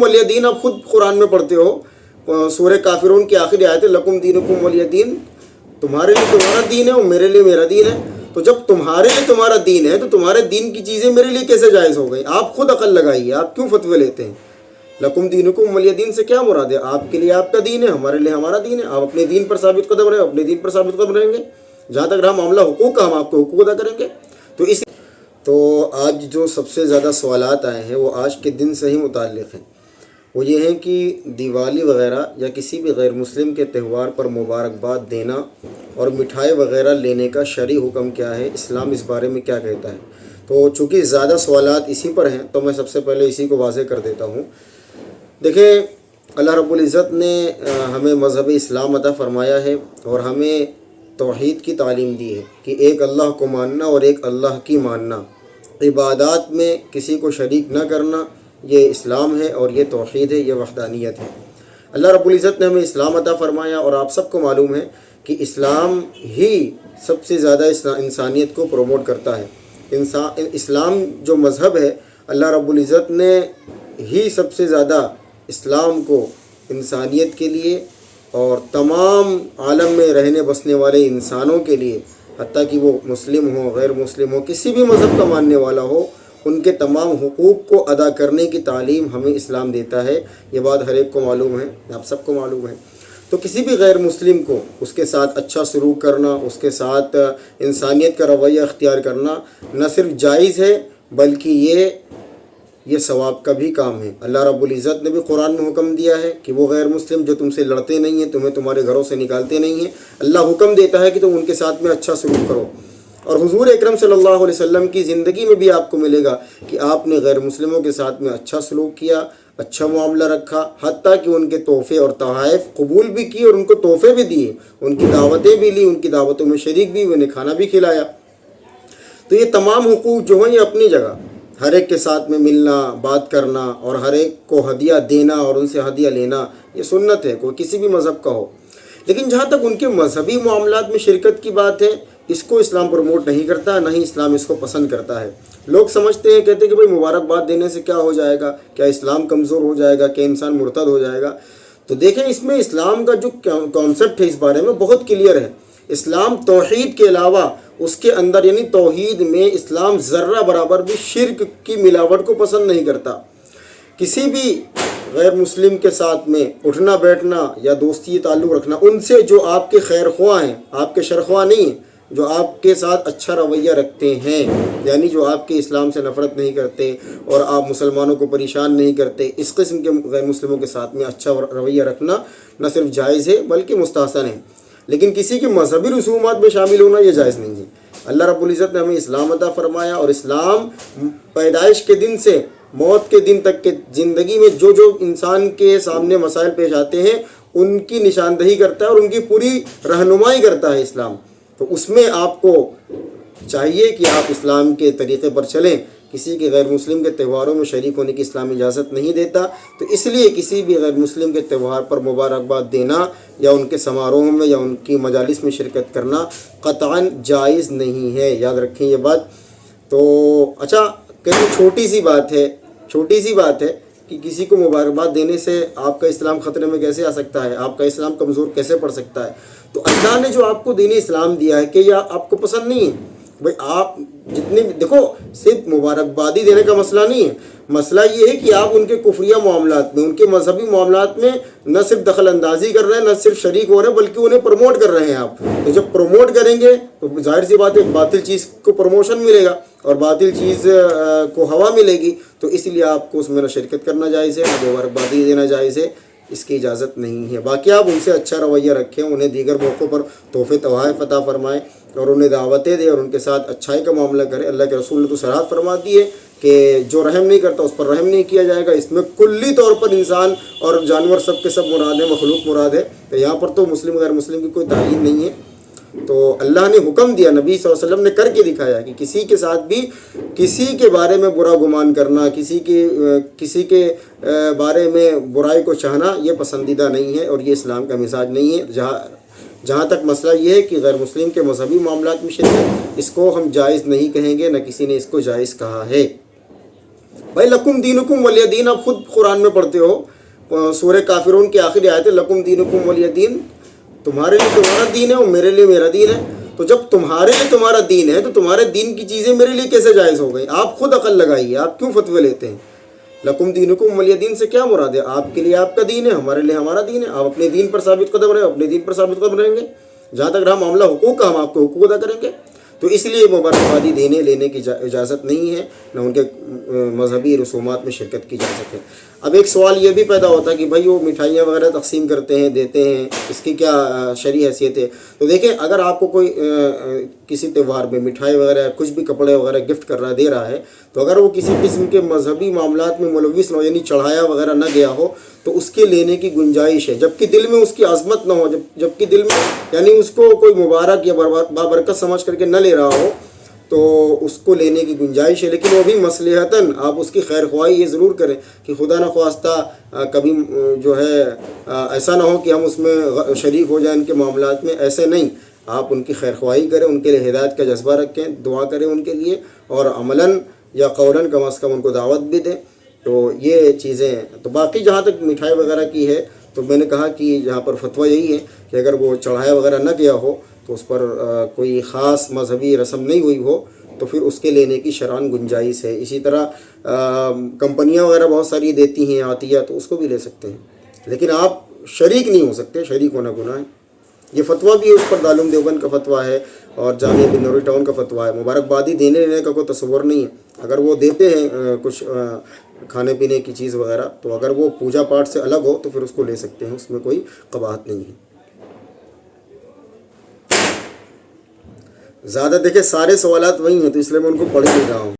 दीनुकुम वलिय दीन आप खुद कुरान में पढ़ते हो, सूरह काफिरून की आखिरी आयत है लकुम दीनुकुम वलिय दीन, तुम्हारे लिए तुम्हारा दीन है और मेरे लिए मेरा दीन है। तो जब तुम्हारे लिए तुम्हारा दीन है तो तुम्हारे दीन की चीज़ें मेरे लिए कैसे जायज़ हो गई? आप खुद अकल लगाइए, आप क्यों फतवे लेते हैं? लकुम दीनुकुम वलिय दीन से क्या मुराद है? आपके लिए आपका दीन है, हमारे लिए हमारा दीन है। आप अपने दीन पर साबित कदम रहे, अपने दीन पर साबित कदम रहेंगे। जहाँ तक रहा मामला हुकूक का, हम आपको हुकूक अदा करेंगे। तो आज जो सबसे ज़्यादा सवालात आए हैं वो आज के दिन से ही मुताल्लिक़ हैं। वो ये हैं कि दिवाली वग़ैरह या किसी भी गैर मुस्लिम के त्यौहार पर मुबारकबाद देना और मिठाई वग़ैरह लेने का शरई हुक्म क्या है, इस्लाम इस बारे में क्या कहता है। तो चूँकि ज़्यादा सवालात इसी पर हैं तो मैं सबसे पहले इसी को वाज़ेह कर देता हूँ। देखें, अल्लाह रब्बुल इज़्ज़त ने हमें मज़हब इस्लाम अता फ़रमाया है और हमें तौहीद की तालीम दी है कि एक अल्लाह को मानना और एक अल्लाह की मानना, इबादात में किसी को शरीक न करना, ये इस्लाम है और ये तौहीद है, ये वहदानियत है। अल्लाह रब्बुल इज़्ज़त ने हमें इस्लाम अता फ़रमाया और आप सबको मालूम है कि इस्लाम ही सबसे ज़्यादा इंसानियत को प्रमोट करता है। इस्लाम जो मज़हब है, अल्लाह रब्बुल इज़्ज़त ने ही सबसे ज़्यादा इस्लाम को इंसानियत के लिए और तमाम आलम में रहने बसने वाले इंसानों के लिए, हत्ता कि वो मुस्लिम हो गैर मुस्लिम हो, किसी भी मज़हब का मानने वाला हो, उनके तमाम हुकूक़ को अदा करने की तालीम हमें इस्लाम देता है। ये बात हर एक को मालूम है, आप सबको मालूम है। तो किसी भी गैर मुस्लिम को उसके साथ अच्छा सलूक करना, उसके साथ इंसानियत का रवैया अख्तियार करना न सिर्फ जायज़ है बल्कि ये सवाब का भी काम है। अल्लाह रब्बुल इज़्ज़त ने भी कुरान में हुक्म दिया है कि वो गैर मुस्लिम जो तुमसे लड़ते नहीं हैं, तुम्हें तुम्हारे घरों से निकालते नहीं हैं, अल्लाह हुक्म देता है कि तुम उनके साथ में अच्छा सलूक करो। और हुज़ूर अकरम सल्लल्लाहु अलैहि वसल्लम की ज़िंदगी में भी आपको मिलेगा कि आपने गैर मुस्लिमों के साथ में अच्छा सलूक किया, अच्छा मामला रखा, हत्ता कि उनके तोहफ़े और तोहफ़ कबूल भी किए और उनको तोहफ़े भी दिए, उनकी दावतें भी ली, उनकी दावतों में शरीक भी, उन्हें खाना भी खिलाया। तो ये तमाम हुकूक़ जो हैं ये अपनी जगह, हर एक के साथ में मिलना, बात करना और हर एक को हदिया देना और उनसे हदिया लेना, ये सुन्नत है, कोई किसी भी मज़हब का हो। लेकिन जहाँ तक उनके मजहबी मामलात में शिरकत की बात है, इसको इस्लाम प्रमोट नहीं करता, ना ही इस्लाम इसको पसंद करता है। लोग समझते हैं, कहते हैं कि भाई मुबारकबाद देने से क्या हो जाएगा, क्या इस्लाम कमज़ोर हो जाएगा, क्या इंसान मुर्तद हो जाएगा। तो देखें, इसमें इस्लाम का जो कॉन्सेप्ट है इस बारे में बहुत क्लियर है। इस्लाम तौहीद के अलावा उसके अंदर यानी तौहीद में इस्लाम ज़र्रा बराबर भी शिर्क की मिलावट को पसंद नहीं करता। किसी भी गैर मुस्लिम के साथ में उठना बैठना या दोस्ती ताल्लुक़ रखना, उनसे जो आपके खैर ख्वाह हैं, आपके शर ख्वाह नहीं हैं, जो आपके साथ अच्छा रवैया रखते हैं, यानी जो आपके इस्लाम से नफ़रत नहीं करते और आप मुसलमानों को परेशान नहीं करते, इस किस्म के गैर मुस्लिमों के साथ में अच्छा रवैया रखना न सिर्फ जायज़ है बल्कि मुस्तहसन है। लेकिन किसी के मजहबी रसूमात में शामिल होना ये जायज़ नहीं है। अल्लाह रब्बुल इज़्ज़त ने हमें इस्लाम अता फ़रमाया और इस्लाम पैदाइश के दिन से मौत के दिन तक के ज़िंदगी में जो जो इंसान के सामने मसाइल पेश आते हैं उनकी निशानदही करता है और उनकी पूरी रहनुमाई करता है इस्लाम। तो उसमें आपको चाहिए कि आप इस्लाम के तरीक़े पर चलें। किसी के गैर मुस्लिम के त्योहारों में शरीक होने की इस्लाम इजाज़त नहीं देता, तो इसलिए किसी भी गैर मुस्लिम के त्यौहार पर मुबारकबाद देना या उनके समारोह में या उनकी मजालिस में शिरकत करना क़तअन जायज़ नहीं है। याद रखें ये बात। तो अच्छा, कहीं छोटी सी बात है कि किसी को मुबारकबाद देने से आपका इस्लाम ख़तरे में कैसे आ सकता है, आपका इस्लाम कमज़ोर कैसे पड़ सकता है। तो अल्लाह ने जो आपको दीन इस्लाम दिया है कि यह आपको पसंद नहीं है, भाई आप जितने भी देखो, सिर्फ मुबारकबादी देने का मसला नहीं है, मसला ये है कि आप उनके कुफरिया मामलात में, उनके मजहबी मामलात में न सिर्फ दखल अंदाजी कर रहे हैं, न सिर्फ शरीक हो रहे हैं, बल्कि उन्हें प्रमोट कर रहे हैं आप। तो जब प्रमोट करेंगे तो जाहिर सी बात है बातिल चीज़ को प्रमोशन मिलेगा और बातिल चीज़ को हवा मिलेगी। तो इसलिए आपको उसमें न शिरकत करना जायज़ है, न मुबारकबादी देना जायज़ है, इसकी इजाज़त नहीं है। बाकी आप उनसे अच्छा रवैया रखें, उन्हें दीगर मौक़ों पर तोहफ़े तोहफ़ अता फ़रमाएँ और उन्हें दावतें दें और उनके साथ अच्छाई का मामला करें। अल्लाह के रसूल ने तो सराहत फरमा दी है कि जो रहम नहीं करता उस पर रहम नहीं किया जाएगा। इसमें कुल्ली तौर पर इंसान और जानवर सब के सब मुराद है, मखलूक मुराद है। तो यहाँ पर तो मुस्लिम गैर मुस्लिम की कोई तालीम नहीं है। तो अल्लाह ने हुक्म दिया, नबी सल्लल्लाहु अलैहि वसल्लम ने करके दिखाया कि किसी के साथ भी किसी के बारे में बुरा गुमान करना, किसी के बारे में बुराई को चाहना, ये पसंदीदा नहीं है और ये इस्लाम का मिजाज नहीं है। जहाँ तक मसला ये है कि गैर मुस्लिम के मजहबी मामलात में शिरकत, इसको हम जायज़ नहीं कहेंगे, न किसी ने इसको जायज़ कहा है। भाई लकुम दीनुकुम वलिय दीन आप खुद कुरान में पढ़ते हो, सूरह काफिरून की आखिरी आयत है, लकुम दीनुकुम वलिय दीन, तुम्हारे लिए तुम्हारा दीन है और मेरे लिए मेरा दीन है। तो जब तुम्हारे लिए तुम्हारा दीन है तो तुम्हारे दीन की चीज़ें मेरे लिए कैसे जायज़ हो गई? आप खुद अकल लगाइए, आप क्यों फतवे लेते हैं? लकुम दीनुकुम वलिय दीन से क्या मुराद है? आपके लिए आपका दीन है, हमारे लिए हमारा दीन है। आप अपने दीन पर साबित कदम रहे, अपने दीन पर साबित कदम रहेंगे। जहाँ तक रहा मामला हुकूक का, हम आपके हुकूक अदा करेंगे। तो इसलिए मुबारकबादी देने लेने की इजाज़त नहीं है, न उनके मजहबी रसूमात में शिरकत की जा सके। अब एक सवाल ये भी पैदा होता है कि भाई वो मिठाइयाँ वगैरह तकसीम करते हैं, देते हैं, इसकी क्या शरई हैसियत है? तो देखें, अगर आपको कोई किसी त्यौहार में मिठाई वगैरह कुछ भी कपड़े वगैरह गिफ्ट कर रहा दे रहा है, तो अगर वो किसी किस्म के मजहबी मामलात में मुलविस न हो, यानी चढ़ाया वगैरह न गया हो, तो उसके लेने की गुंजाइश है। जबकि दिल में उसकी आज़मत ना हो, जबकि दिल में यानी उसको कोई मुबारक या बाबरकत समझ करके न ले रहा हो, तो उसको लेने की गुंजाइश है। लेकिन वो भी मसलहतन आप उसकी खैर ख्वाही ये ज़रूर करें कि खुदा न ख्वास्ता कभी जो है ऐसा ना हो कि हम उसमें शरीक हो जाएं इनके मामलात में। ऐसे नहीं, आप उनकी खैर ख्वाही करें, उनके लिए हिदायत का जज्बा रखें, दुआ करें उनके लिए, और अमलन या कौलन कम अज़ कम उनको दावत भी दें। तो ये चीज़ें। तो बाकी जहाँ तक मिठाई वगैरह की है, तो मैंने कहा कि यहाँ पर फतवा यही है कि अगर वो चढ़ाया वगैरह न गया हो, तो उस पर कोई ख़ास मजहबी रस्म नहीं हुई हो, तो फिर उसके लेने की शरान गुंजाइश है। इसी तरह कंपनियां वगैरह बहुत सारी देती हैं आतिया, तो उसको भी ले सकते हैं, लेकिन आप शरीक नहीं हो सकते, शरीक होना गुनाह है। ये फतवा भी है, उस पर दारुल देवबंद का फतवा है और जामिया बिन नूरी टाउन का फतवा है। मुबारकबादी देने लेने का कोई तस्वुर नहीं है। अगर वो देते हैं कुछ खाने पीने की चीज़ वगैरह, तो अगर वो पूजा पाठ से अलग हो तो फिर उसको ले सकते हैं, उसमें कोई कबाहत नहीं है। ज़्यादा देखे सारे सवालात वही हैं, तो इसलिए मैं उनको पढ़ ही नहीं रहा हूँ।